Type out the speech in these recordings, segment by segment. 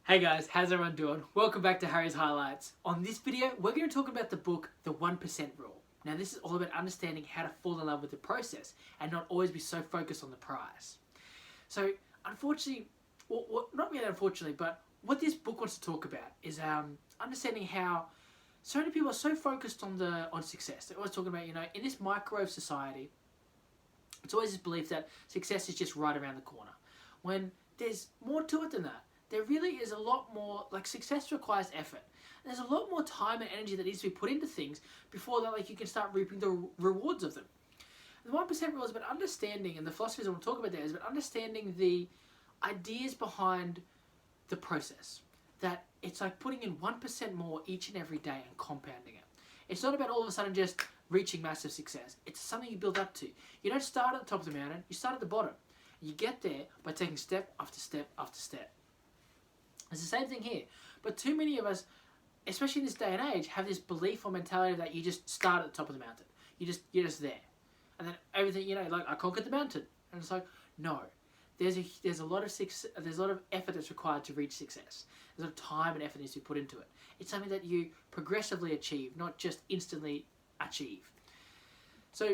Hey guys, how's everyone doing? Welcome back to Harry's Highlights. On this video, we're going to talk about the book, The 1% Rule. Now this is all about understanding how to fall in love with the process and not always be so focused on the prize. So, unfortunately, not really unfortunately, but what this book wants to talk about is understanding how so many people are so focused on success. They're always talking about, in this microwave society, it's always this belief that success is just right around the corner. When there's more to it than that. There really is a lot more, success requires effort. And there's a lot more time and energy that needs to be put into things before that, you can start reaping the rewards of them. And the 1% rule is about understanding, and the philosophies I want to talk about there is about understanding the ideas behind the process. That it's like putting in 1% more each and every day and compounding it. It's not about all of a sudden just reaching massive success. It's something you build up to. You don't start at the top of the mountain, you start at the bottom. You get there by taking step after step after step. It's the same thing here. But too many of us, especially in this day and age, have this belief or mentality that you just start at the top of the mountain. You're just there. And then everything, I conquered the mountain. And it's like, no. There's a lot of effort that's required to reach success. There's a lot of time and effort needs to be put into it. It's something that you progressively achieve, not just instantly achieve. So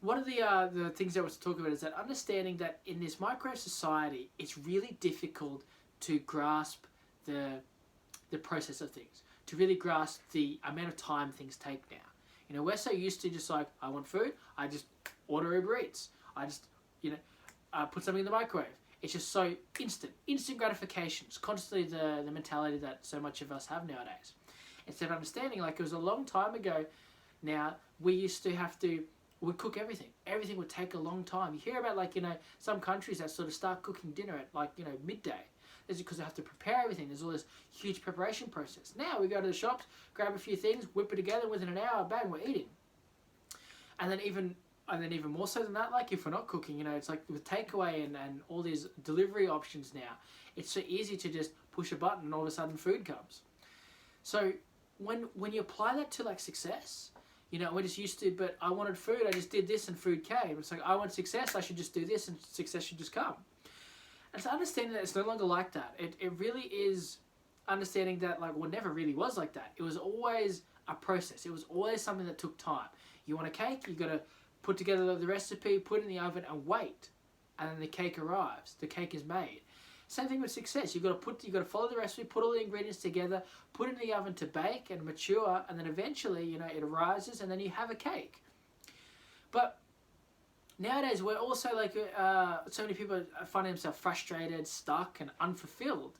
one of the things I want to talk about is that understanding that in this micro society, it's really difficult to grasp the process of things, to really grasp the amount of time things take now. We're so used to just I want food, I just order Uber Eats, I just, put something in the microwave. It's just so instant gratification. It's constantly the mentality that so much of us have nowadays. Instead of understanding, it was a long time ago now, we used to we'd cook everything. Everything would take a long time. You hear about some countries that sort of start cooking dinner at midday. It's because they have to prepare everything. There's all this huge preparation process. Now we go to the shops, grab a few things, whip it together within an hour, bang, we're eating. And then even more so than that, if we're not cooking, it's like with takeaway and all these delivery options now, it's so easy to just push a button and all of a sudden food comes. So when you apply that to success, we're just used to, but I wanted food, I just did this and food came. It's like, I want success, I should just do this and success should just come. And so understanding that it's no longer like that. It really is understanding that it never really was like that. It was always a process. It was always something that took time. You want a cake, you got to put together the recipe, put it in the oven and wait. And then the cake arrives. The cake is made. Same thing with success. You've got to follow the recipe, put all the ingredients together, put it in the oven to bake and mature, and then eventually, it arises and then you have a cake. But nowadays, we're also so many people find themselves frustrated, stuck, and unfulfilled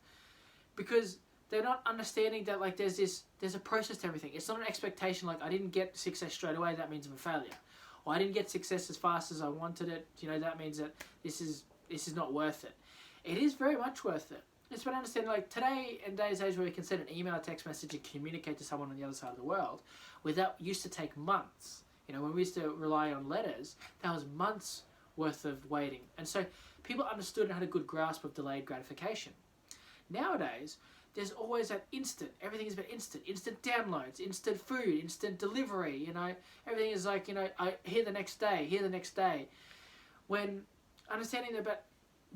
because they're not understanding that there's a process to everything. It's not an expectation I didn't get success straight away, that means I'm a failure. Or I didn't get success as fast as I wanted it, that means that this is not worth it. It is very much worth it. It's about understanding today in today's age where we can send an email, a text message, and communicate to someone on the other side of the world, where that used to take months. When we used to rely on letters, that was months worth of waiting. And so people understood and had a good grasp of delayed gratification. Nowadays, there's always that instant. Everything is about instant downloads, instant food, instant delivery. Everything is here the next day. When understanding about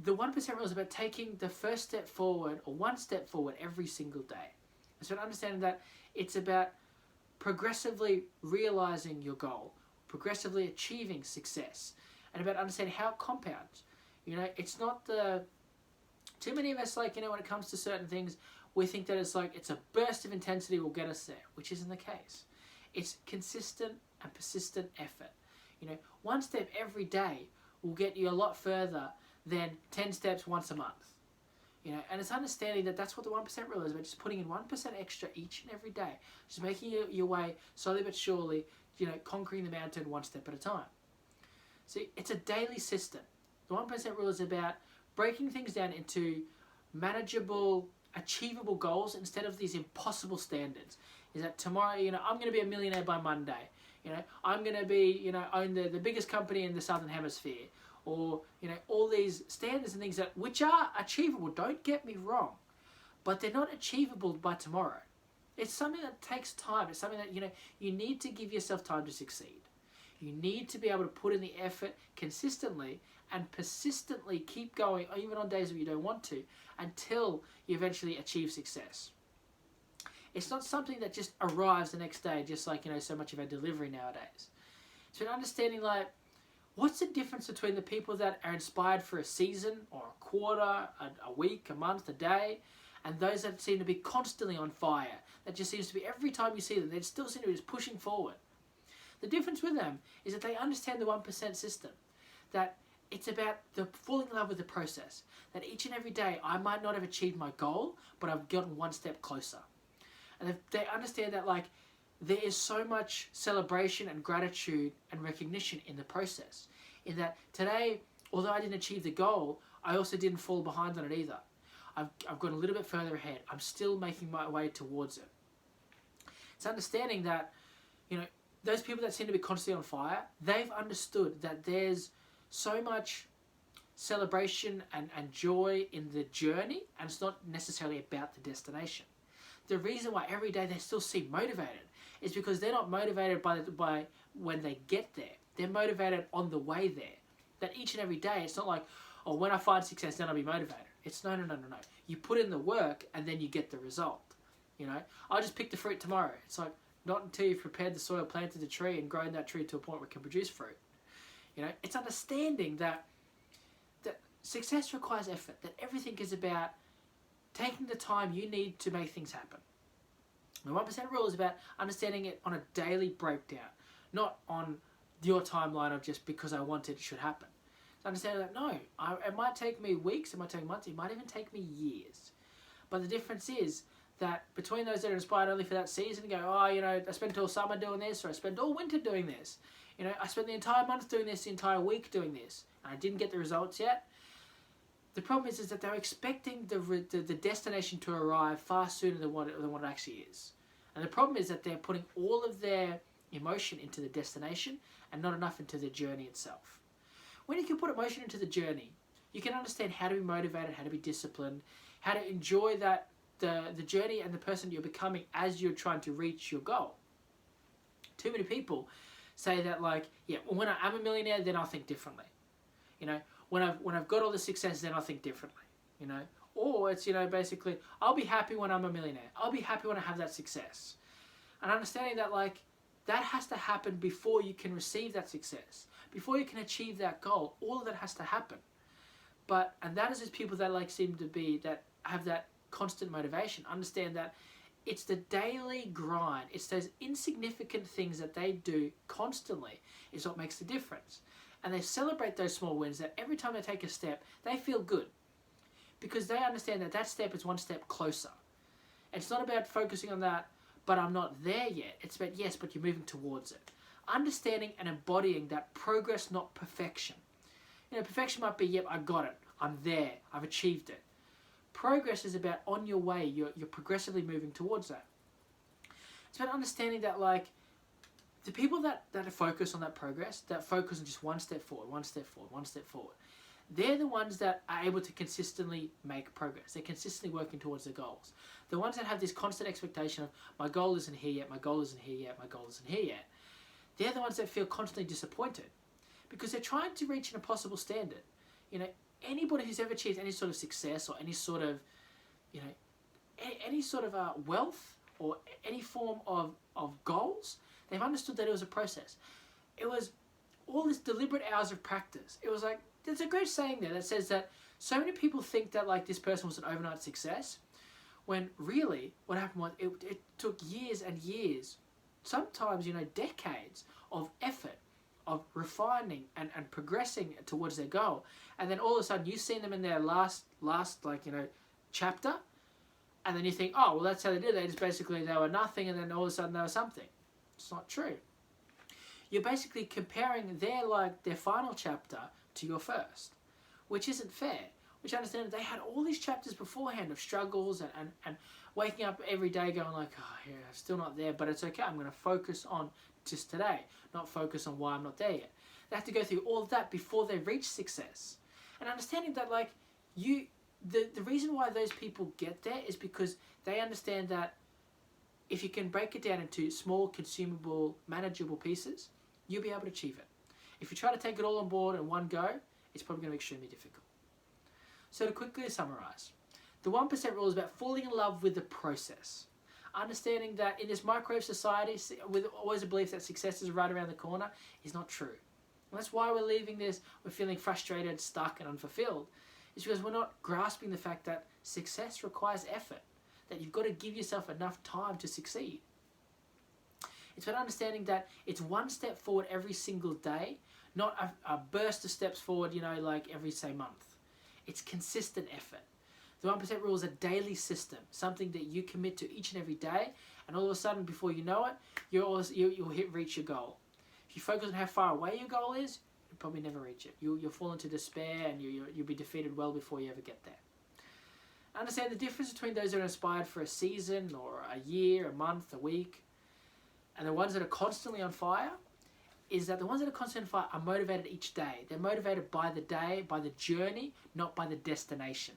the 1% rule is about taking the first step forward or one step forward every single day. And so understanding that it's about progressively realizing your goal, progressively achieving success, and about understanding how it compounds. It's not too many of us, when it comes to certain things, we think that it's a burst of intensity will get us there, which isn't the case. It's consistent and persistent effort. One step every day will get you a lot further than 10 steps once a month. And it's understanding that that's what the 1% rule is about, just putting in 1% extra each and every day, just making your way slowly but surely, conquering the mountain one step at a time. See, it's a daily system. The 1% rule is about breaking things down into manageable, achievable goals instead of these impossible standards. Is that tomorrow, I'm going to be a millionaire by Monday. I'm going to be, own the biggest company in the Southern Hemisphere. Or, all these standards and things which are achievable, don't get me wrong, but they're not achievable by tomorrow. It's something that takes time. It's something that, you need to give yourself time to succeed. You need to be able to put in the effort consistently and persistently keep going, even on days where you don't want to, until you eventually achieve success. It's not something that just arrives the next day, just like, so much of our delivery nowadays. So understanding, like, what's the difference between the people that are inspired for a season or a quarter, a week, a month, a day, and those that seem to be constantly on fire, that just seems to be every time you see them, they still seem to be just pushing forward. The difference with them is that they understand the 1% system, that it's about the falling in love with the process, that each and every day I might not have achieved my goal, but I've gotten one step closer. And they understand that, like, there is so much celebration and gratitude and recognition in the process. In that today, although I didn't achieve the goal, I also didn't fall behind on it either. I've gone a little bit further ahead. I'm still making my way towards it. It's understanding that, those people that seem to be constantly on fire, they've understood that there's so much celebration and joy in the journey, and it's not necessarily about the destination. The reason why every day they still seem motivated is because they're not motivated by when they get there. They're motivated on the way there. That each and every day, it's not like, oh, when I find success, then I'll be motivated. It's no. You put in the work and then you get the result. I'll just pick the fruit tomorrow. It's like, not until you've prepared the soil, planted the tree, and grown that tree to a point where it can produce fruit. It's understanding that success requires effort, that everything is about taking the time you need to make things happen. The 1% rule is about understanding it on a daily breakdown, not on your timeline of just because I want it should happen. So understand that, no, it might take me weeks, it might take months, it might even take me years. But the difference is that between those that are inspired only for that season, go, I spent all summer doing this, or I spent all winter doing this. I spent the entire month doing this, the entire week doing this, and I didn't get the results yet. The problem is that they're expecting the destination to arrive far sooner than what it actually is. And the problem is that they're putting all of their emotion into the destination and not enough into the journey itself. When you can put emotion into the journey, you can understand how to be motivated, how to be disciplined, how to enjoy the journey and the person you're becoming as you're trying to reach your goal. Too many people say that, like, when I'm a millionaire, then I'll think differently. When I've got all the success, then I'll think differently. Or it's, basically, I'll be happy when I'm a millionaire. I'll be happy when I have that success. And understanding that, like, that has to happen before you can receive that success. Before you can achieve that goal, all of that has to happen. And that is just people that, like, seem to be, that have that constant motivation. Understand that it's the daily grind. It's those insignificant things that they do constantly is what makes the difference. And they celebrate those small wins, that every time they take a step, they feel good. Because they understand that that step is one step closer. It's not about focusing on that, but I'm not there yet. It's about, yes, but you're moving towards it. Understanding and embodying that progress, not perfection. Perfection might be, yep, I got it. I'm there. I've achieved it. Progress is about on your way. You're progressively moving towards that. It's about understanding that, like, the people that focus on that progress, that focus on just one step forward, one step forward, one step forward, they're the ones that are able to consistently make progress. They're consistently working towards their goals. The ones that have this constant expectation of, my goal isn't here yet, my goal isn't here yet, my goal isn't here yet, they're the ones that feel constantly disappointed because they're trying to reach an impossible standard. Anybody who's ever achieved any sort of success or any sort of, any sort of wealth or any form of goals, they've understood that it was a process. It was all this deliberate hours of practice. It was like, there's a great saying there that says that so many people think that, like, this person was an overnight success, when really what happened was it took years and years, sometimes, decades of effort, of refining and progressing towards their goal. And then all of a sudden you've seen them in their last chapter, and then you think, oh, well, that's how they did it. They just basically, they were nothing, and then all of a sudden they were something. It's not true. You're basically comparing their final chapter to your first, which isn't fair. Which I understand that they had all these chapters beforehand of struggles and waking up every day going like, oh yeah, I'm still not there, but it's okay. I'm going to focus on just today, not focus on why I'm not there yet. They have to go through all of that before they reach success. And understanding that, like, the reason why those people get there is because they understand that if you can break it down into small, consumable, manageable pieces, you'll be able to achieve it. If you try to take it all on board in one go, it's probably going to be extremely difficult. So to quickly summarize, the 1% rule is about falling in love with the process. Understanding that in this microwave society, with always a belief that success is right around the corner, is not true. And that's why we're leaving this, we're feeling frustrated, stuck, and unfulfilled. It's because we're not grasping the fact that success requires effort, that you've got to give yourself enough time to succeed. It's about understanding that it's one step forward every single day, not a burst of steps forward, like every, say, month. It's consistent effort. The 1% rule is a daily system, something that you commit to each and every day, and all of a sudden, before you know it, you'll reach your goal. If you focus on how far away your goal is, you'll probably never reach it. You'll fall into despair, and you'll be defeated well before you ever get there. Understand the difference between those that are inspired for a season, or a year, a month, a week, and the ones that are constantly on fire, is that the ones that are constantly on fire are motivated each day. They're motivated by the day, by the journey, not by the destination.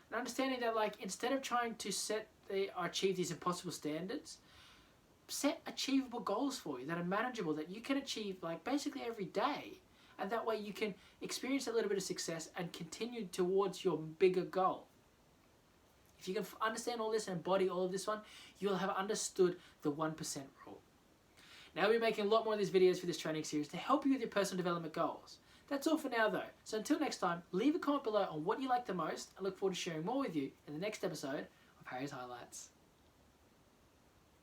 And understanding that, instead of trying to achieve these impossible standards, set achievable goals for you that are manageable, that you can achieve basically every day. And that way you can experience a little bit of success and continue towards your bigger goal. If you can understand all this and embody all of this one, you'll have understood the 1% rule. Now we'll be making a lot more of these videos for this training series to help you with your personal development goals. That's all for now though. So until next time, leave a comment below on what you like the most. I look forward to sharing more with you in the next episode of Harry's Highlights.